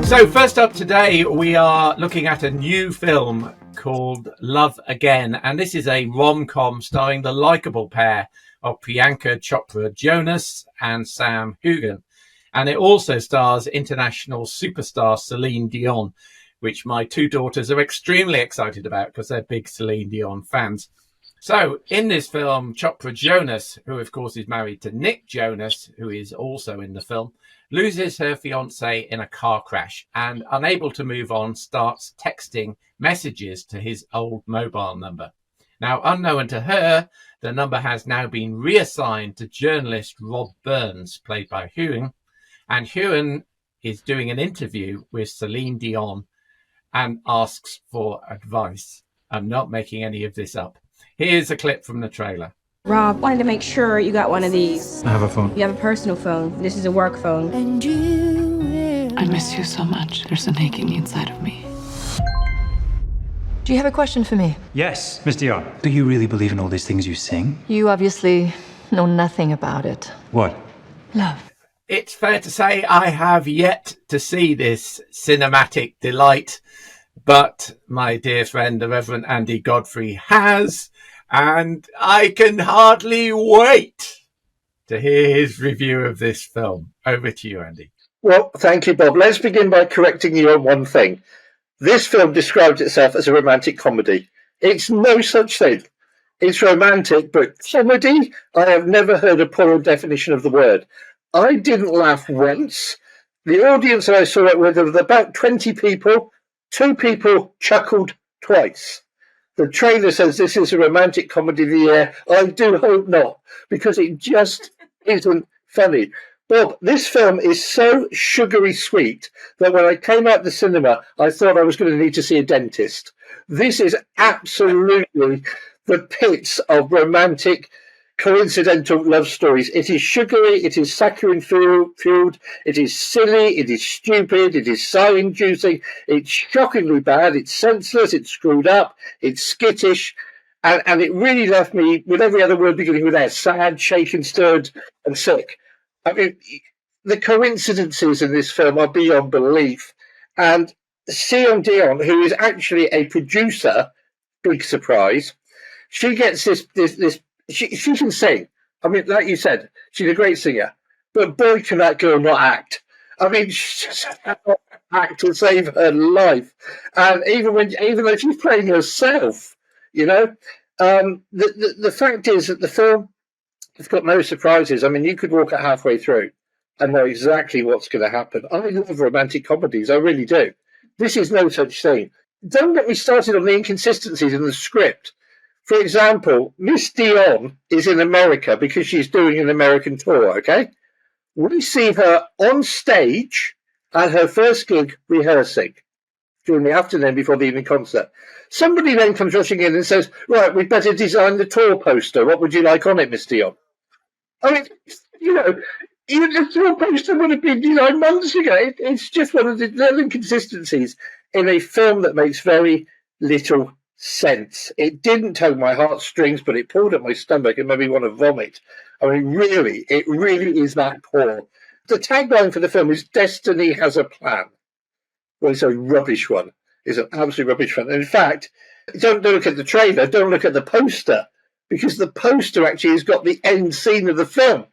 So first up today, we are looking at a new film called Love Again. And this is a rom-com starring the likeable pair of Priyanka Chopra Jonas and Sam Heughan. And it also stars international superstar Celine Dion, which my two daughters are extremely excited about because they're big Celine Dion fans. So in this film, Chopra Jonas, who of course is married to Nick Jonas, who is also in the film, loses her fiancé in a car crash and, unable to move on, starts texting messages to his old mobile number. Now, unknown to her, the number has now been reassigned to journalist Rob Burns, played by Heughan, and Heughan is doing an interview with Celine Dion and asks for advice. I'm not making any of this up. Here's a clip from the trailer. Rob, wanted to make sure you got one of these. I have a phone. You have a personal phone. This is a work phone. I miss you so much. There's an aching inside of me. Do you have a question for me? Yes, Miss Dion. Do you really believe in all these things you sing? You obviously know nothing about it. What? Love. It's fair to say I have yet to see this cinematic delight, but my dear friend, the Reverend Andy Godfrey, has, and I can hardly wait to hear his review of this film. Over to you, Andy. Well, thank you, Bob. Let's begin by correcting you on one thing. This film describes itself as a romantic comedy. It's no such thing. It's romantic, but comedy? I have never heard a poorer definition of the word. I didn't laugh once. The audience that I saw it with was about 20 people. 2 people chuckled twice. The trailer says this is a romantic comedy of the year. I do hope not, because it just isn't funny. Bob, this film is so sugary sweet that when I came out the cinema, I thought I was going to need to see a dentist. This is absolutely the pits of romantic, coincidental love stories. It is sugary, it is saccharine-fueled, it is silly, it is stupid, it is sigh-inducing, it's shockingly bad, it's senseless, it's screwed up, it's skittish, and it really left me, with every other word beginning with S, sad, shaken, stirred, and sick. I mean, the coincidences in this film are beyond belief. And Celine Dion, who is actually a producer, big surprise, she gets this she can sing. I mean, like you said, she's a great singer. But boy, can that girl not act. I mean, she just cannot act to save her life. And even though she's playing herself, you know, the fact is that the film, it's got no surprises. I mean, you could walk it halfway through and know exactly what's going to happen. I love romantic comedies. I really do. This is no such thing. Don't get me started on the inconsistencies in the script. For example, Miss Dion is in America because she's doing an American tour, okay? We see her on stage at her first gig rehearsing during the afternoon before the evening concert. Somebody then comes rushing in and says, right, we'd better design the tour poster. What would you like on it, Miss Dion? I mean, you know, even the tour poster would have been designed months ago. It's just one of the little inconsistencies in a film that makes very little sense. It didn't tug my heartstrings, but it pulled at my stomach and made me want to vomit. I mean, really, it really is that poor. The tagline for the film is "Destiny has a plan." Well, it's a rubbish one. It's an absolute rubbish one. And in fact, don't look at the trailer, don't look at the poster, because the poster actually has got the end scene of the film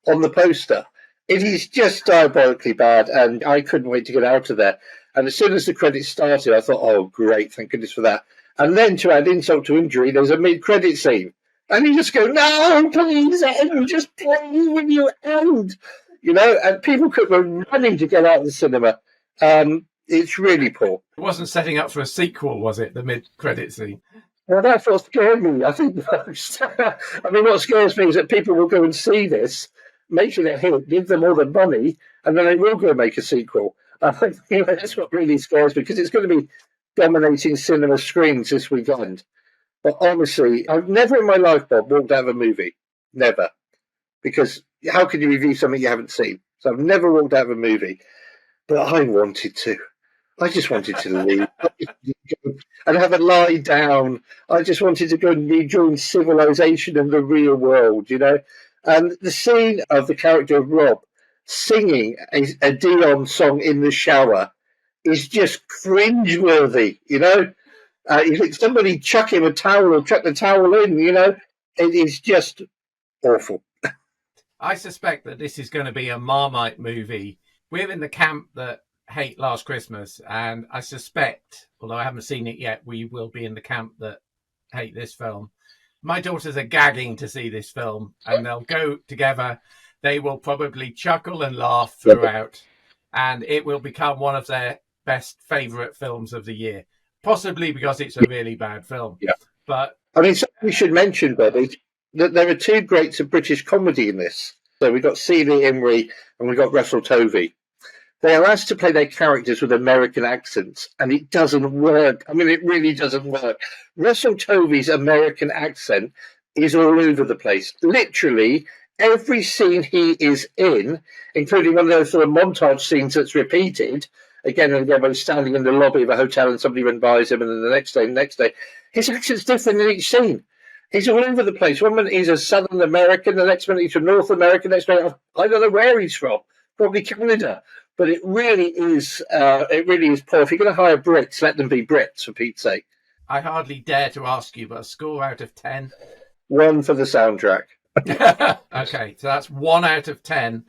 on the poster. It is just diabolically bad, and I couldn't wait to get out of there. And as soon as the credits started, I thought, oh, great, thank goodness for that. And then, to add insult to injury, there's a mid-credit scene. And you just go, no, please, end, just please, will you end? You know, and people were running to get out of the cinema. It's really poor. It wasn't setting up for a sequel, was it, the mid-credit scene? Well, that's what scared me, I think, most. I mean, what scares me is that people will go and see this, make it a hit, give them all the money, and then they will go and make a sequel. I think that's what really scares me, because it's going to be dominating cinema screens this weekend. But honestly, I've never in my life, Bob, walked out of a movie. Never. Because how can you review something you haven't seen? So I've never walked out of a movie. But I wanted to. I just wanted to leave and have a lie down. I just wanted to go and rejoin civilization and the real world, you know. And the scene of the character of Rob singing a Dion song in the shower is just cringeworthy, you know. You think somebody chuck him a towel or chuck the towel in, you know. It is just awful. I suspect that this is going to be a Marmite movie. We're in the camp that hate Last Christmas, and I suspect, although I haven't seen it yet, we will be in the camp that hate this film. My daughters are gagging to see this film, and they'll go together. They will probably chuckle and laugh throughout, and it will become one of their best favourite films of the year, possibly because it's a really bad film. Yeah. But I mean, we should mention, Bobby, that there are two greats of British comedy in this. So we've got Celia Imrie and we've got Russell Tovey. They are asked to play their characters with American accents, and it doesn't work. I mean, it really doesn't work. Russell Tovey's American accent is all over the place. Literally, every scene he is in, including one of those sort of montage scenes that's repeated again and again when he's standing in the lobby of a hotel and somebody runs by him, and then the next day, his accent's different in each scene. He's all over the place. One minute he's a Southern American, the next minute he's from North America, next minute I don't know where he's from, probably Canada. But it really is poor. If you're going to hire Brits, let them be Brits, for Pete's sake. I hardly dare to ask you, but a score out of 10? 1 for the soundtrack. Okay, so that's 1 out of 10,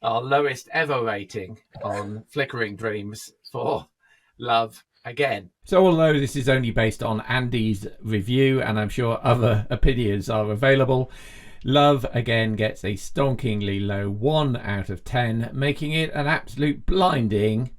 our lowest ever rating on Flickering Dreams for Love Again. So although this is only based on Andy's review, and I'm sure other opinions are available, Love Again gets a stonkingly low 1 out of 10, making it an absolute blinding